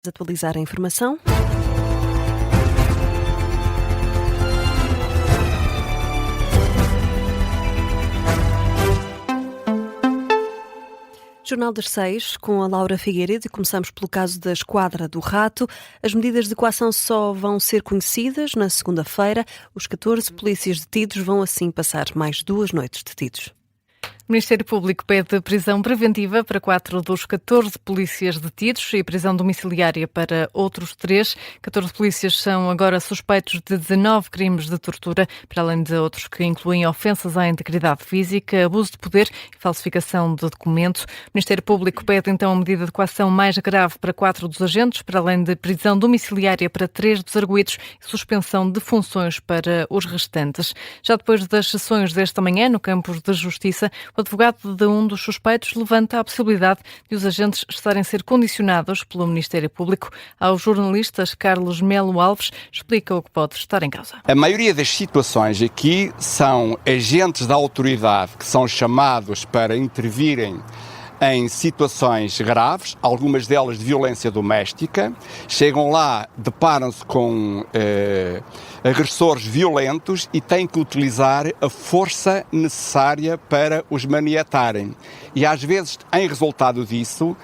Atualizar a informação. Jornal das 6, com a Laura Figueiredo, e começamos pelo caso da Esquadra do Rato. As medidas de coação só vão ser conhecidas na segunda-feira. Os 14 polícias detidos vão assim passar mais 2 noites detidos. O Ministério Público pede prisão preventiva para 4 dos 14 polícias detidos e prisão domiciliária para outros 3. 14 polícias são agora suspeitos de 19 crimes de tortura, para além de outros que incluem ofensas à integridade física, abuso de poder e falsificação de documento. O Ministério Público pede então a medida de coação mais grave para 4 dos agentes, para além de prisão domiciliária para 3 dos arguidos e suspensão de funções para os restantes. Já depois das sessões desta manhã, no Campos de Justiça, o advogado de um dos suspeitos levanta a possibilidade de os agentes estarem a ser condicionados pelo Ministério Público. Aos jornalistas, Carlos Melo Alves explica o que pode estar em causa. A maioria das situações aqui são agentes da autoridade que são chamados para intervirem em situações graves, algumas delas de violência doméstica. Chegam lá, deparam-se com agressores violentos e têm que utilizar a força necessária para os maniatarem. E às vezes, em resultado disso,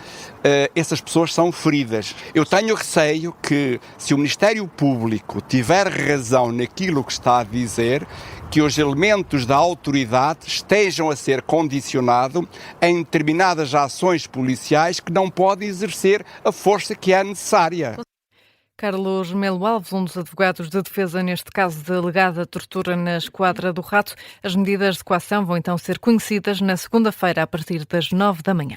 essas pessoas são feridas. Eu tenho receio que, se o Ministério Público tiver razão naquilo que está a dizer, que os elementos da autoridade estejam a ser condicionados em determinadas ações policiais que não podem exercer a força que é necessária. Carlos Melo Alves, um dos advogados de defesa neste caso de alegada tortura na Esquadra do Rato. As medidas de coação vão então ser conhecidas na segunda-feira a partir das 9 da manhã.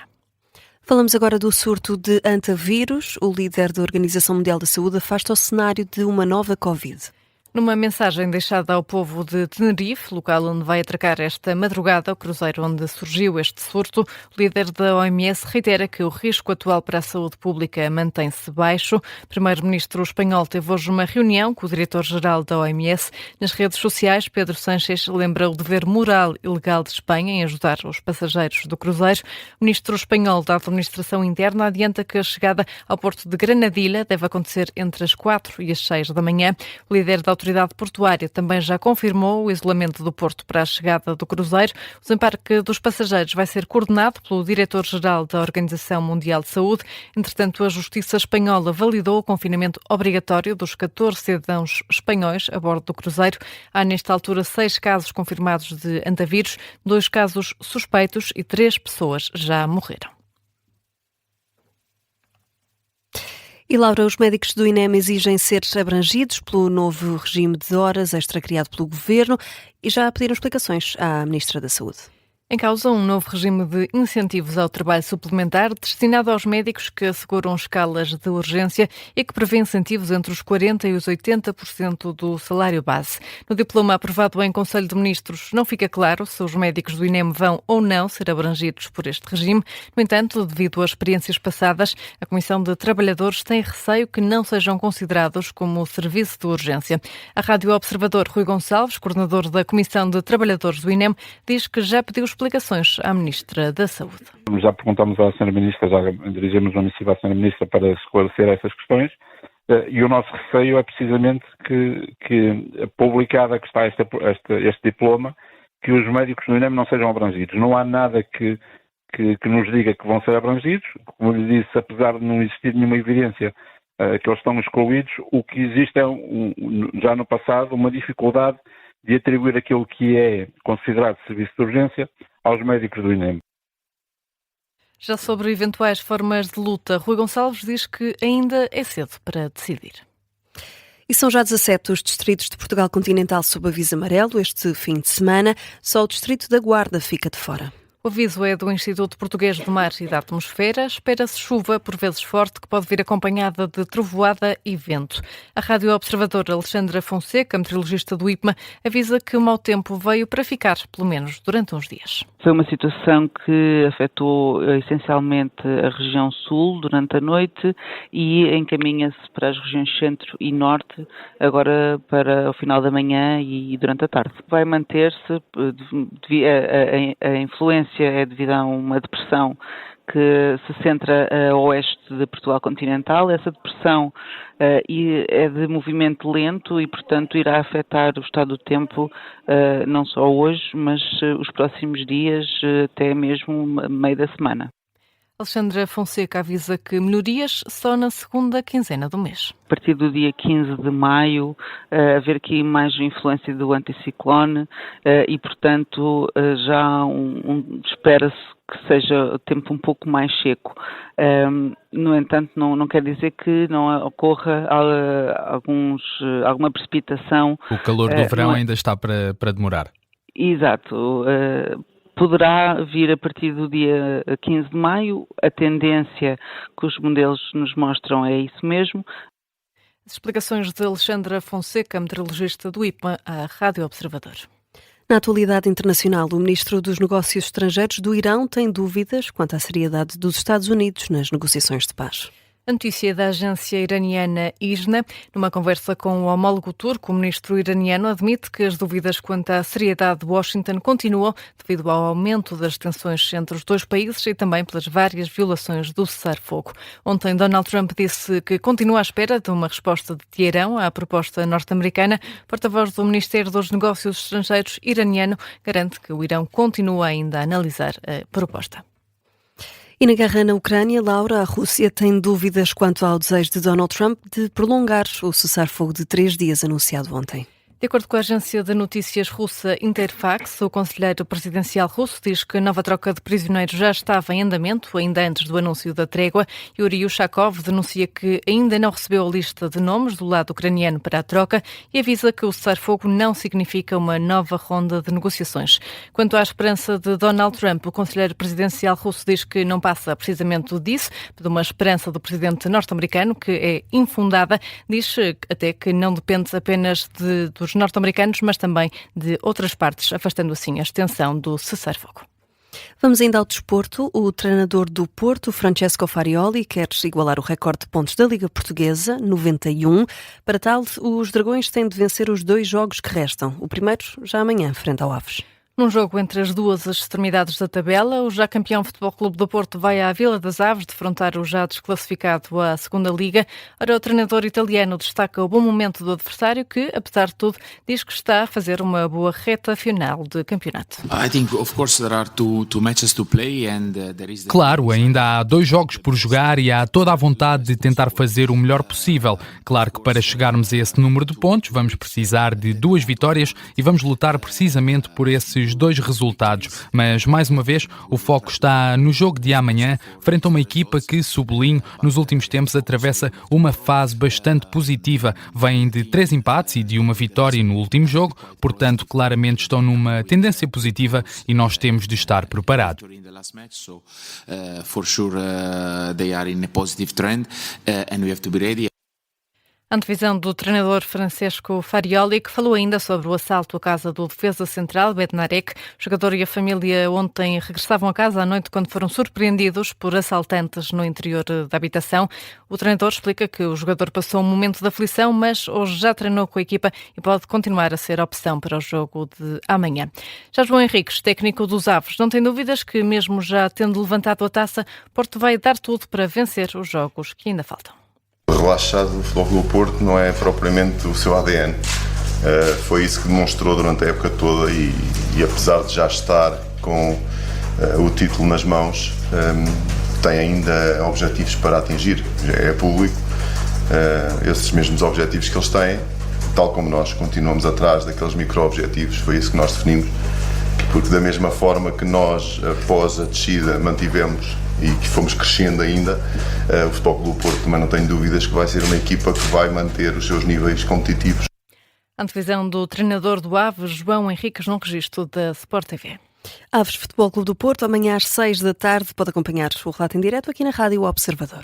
Falamos agora do surto de antavírus. O líder da Organização Mundial da Saúde afasta o cenário de uma nova Covid. Numa mensagem deixada ao povo de Tenerife, local onde vai atracar esta madrugada o cruzeiro onde surgiu este surto, o líder da OMS reitera que o risco atual para a saúde pública mantém-se baixo. O primeiro-ministro espanhol teve hoje uma reunião com o diretor-geral da OMS. Nas redes sociais, Pedro Sánchez lembra o dever moral e legal de Espanha em ajudar os passageiros do cruzeiro. O ministro espanhol da Administração Interna adianta que a chegada ao porto de Granadilha deve acontecer entre as 4 e as 6 da manhã. O líder da Autoridade Portuária também já confirmou o isolamento do porto para a chegada do cruzeiro. O desembarque dos passageiros vai ser coordenado pelo diretor-geral da Organização Mundial de Saúde. Entretanto, a Justiça espanhola validou o confinamento obrigatório dos 14 cidadãos espanhóis a bordo do cruzeiro. Há, nesta altura, 6 casos confirmados de antavírus, 2 casos suspeitos e 3 pessoas já morreram. E, Laura, os médicos do INEM exigem ser abrangidos pelo novo regime de horas extra criado pelo Governo e já pediram explicações à Ministra da Saúde. Em causa, um novo regime de incentivos ao trabalho suplementar destinado aos médicos que asseguram escalas de urgência e que prevê incentivos entre os 40% e os 80% do salário base. No diploma aprovado em Conselho de Ministros, não fica claro se os médicos do INEM vão ou não ser abrangidos por este regime. No entanto, devido às experiências passadas, a Comissão de Trabalhadores tem receio que não sejam considerados como serviço de urgência. A Rádio Observador, Rui Gonçalves, coordenador da Comissão de Trabalhadores do INEM, diz que já pediu explicações à Ministra da Saúde. Já perguntamos à Sra. Ministra, já dirigimos uma missiva à Sra. Ministra para esclarecer essas questões e o nosso receio é precisamente que publicada que está este diploma, que os médicos do INEM não sejam abrangidos. Não há nada que nos diga que vão ser abrangidos. Como lhe disse, apesar de não existir nenhuma evidência que eles estão excluídos, o que existe é, já no passado, uma dificuldade de atribuir aquilo que é considerado serviço de urgência aos médicos do INEM. Já sobre eventuais formas de luta, Rui Gonçalves diz que ainda é cedo para decidir. E são já 17 os distritos de Portugal continental sob aviso amarelo este fim de semana. Só o distrito da Guarda fica de fora. O aviso é do Instituto Português do Mar e da Atmosfera. Espera-se chuva, por vezes forte, que pode vir acompanhada de trovoada e vento. A Rádio Observador Alexandra Fonseca, meteorologista do IPMA, avisa que o mau tempo veio para ficar, pelo menos durante uns dias. Foi uma situação que afetou essencialmente a região sul durante a noite e encaminha-se para as regiões centro e norte, agora para o final da manhã e durante a tarde. Vai manter-se, a influência é devido a uma depressão que se centra a oeste de Portugal continental. Essa depressão é de movimento lento e, portanto, irá afetar o estado do tempo não só hoje, mas os próximos dias, até mesmo meio da semana. Alexandra Fonseca avisa que melhorias só na segunda quinzena do mês. A partir do dia 15 de maio, haver aqui mais influência do anticiclone e, portanto, já espera-se que seja o tempo um pouco mais seco. No entanto, não quer dizer que não ocorra alguma precipitação. O calor do verão ainda está para demorar. Exato. Poderá vir a partir do dia 15 de maio. A tendência que os modelos nos mostram é isso mesmo. As explicações de Alexandra Fonseca, meteorologista do IPMA, à Rádio Observador. Na atualidade internacional, o ministro dos Negócios Estrangeiros do Irão tem dúvidas quanto à seriedade dos Estados Unidos nas negociações de paz. A notícia da agência iraniana ISNA. Numa conversa com o homólogo turco, o ministro iraniano admite que as dúvidas quanto à seriedade de Washington continuam devido ao aumento das tensões entre os dois países e também pelas várias violações do cessar-fogo. Ontem, Donald Trump disse que continua à espera de uma resposta de Teherão à proposta norte-americana. Porta-voz do Ministério dos Negócios Estrangeiros iraniano garante que o Irão continua ainda a analisar a proposta. E na guerra na Ucrânia, Laura, a Rússia tem dúvidas quanto ao desejo de Donald Trump de prolongar o cessar-fogo de 3 dias anunciado ontem. De acordo com a agência de notícias russa Interfax, o conselheiro presidencial russo diz que a nova troca de prisioneiros já estava em andamento, ainda antes do anúncio da trégua. Yuri Ushakov denuncia que ainda não recebeu a lista de nomes do lado ucraniano para a troca e avisa que o cessar-fogo não significa uma nova ronda de negociações. Quanto à esperança de Donald Trump, o conselheiro presidencial russo diz que não passa precisamente disso, de uma esperança do presidente norte-americano que é infundada. Diz até que não depende apenas dos norte-americanos, mas também de outras partes, afastando assim a extensão do cessar-fogo. Vamos ainda ao desporto. O treinador do Porto, Francesco Farioli, quer igualar o recorde de pontos da Liga Portuguesa, 91. Para tal, os Dragões têm de vencer os 2 jogos que restam. O primeiro já amanhã, frente ao Aves. Num jogo entre as duas extremidades da tabela, o já campeão Futebol Clube do Porto vai à Vila das Aves defrontar o já desclassificado à Segunda Liga. Ora, o treinador italiano destaca o bom momento do adversário que, apesar de tudo, diz que está a fazer uma boa reta final de campeonato. Claro, ainda há 2 jogos por jogar e há toda a vontade de tentar fazer o melhor possível. Claro que para chegarmos a esse número de pontos vamos precisar de 2 vitórias e vamos lutar precisamente por esses 2 resultados, mas mais uma vez o foco está no jogo de amanhã, frente a uma equipa que, sublinho, nos últimos tempos atravessa uma fase bastante positiva. Vêm de 3 empates e de uma vitória no último jogo, portanto claramente estão numa tendência positiva e nós temos de estar preparados. A antevisão do treinador Francesco Farioli, que falou ainda sobre o assalto à casa do defesa central, Bednarek. O jogador e a família ontem regressavam a casa à noite quando foram surpreendidos por assaltantes no interior da habitação. O treinador explica que o jogador passou um momento de aflição, mas hoje já treinou com a equipa e pode continuar a ser opção para o jogo de amanhã. Já João Henriques, técnico dos Aves, não tem dúvidas que, mesmo já tendo levantado a taça, Porto vai dar tudo para vencer os jogos que ainda faltam. Relaxado, o Futebol Clube do Porto não é propriamente o seu ADN. Foi isso que demonstrou durante a época toda e apesar de já estar com o título nas mãos, tem ainda objetivos para atingir. Já é público esses mesmos objetivos que eles têm, tal como nós continuamos atrás daqueles micro-objetivos. Foi isso que nós definimos, porque da mesma forma que nós, após a descida, mantivemos e que fomos crescendo ainda, o Futebol Clube do Porto também não tem dúvidas que vai ser uma equipa que vai manter os seus níveis competitivos. A antevisão do treinador do Aves, João Henriques, num registro da Sport TV. Aves Futebol Clube do Porto, amanhã às 6 da tarde. Pode acompanhar o relato em direto aqui na Rádio Observador.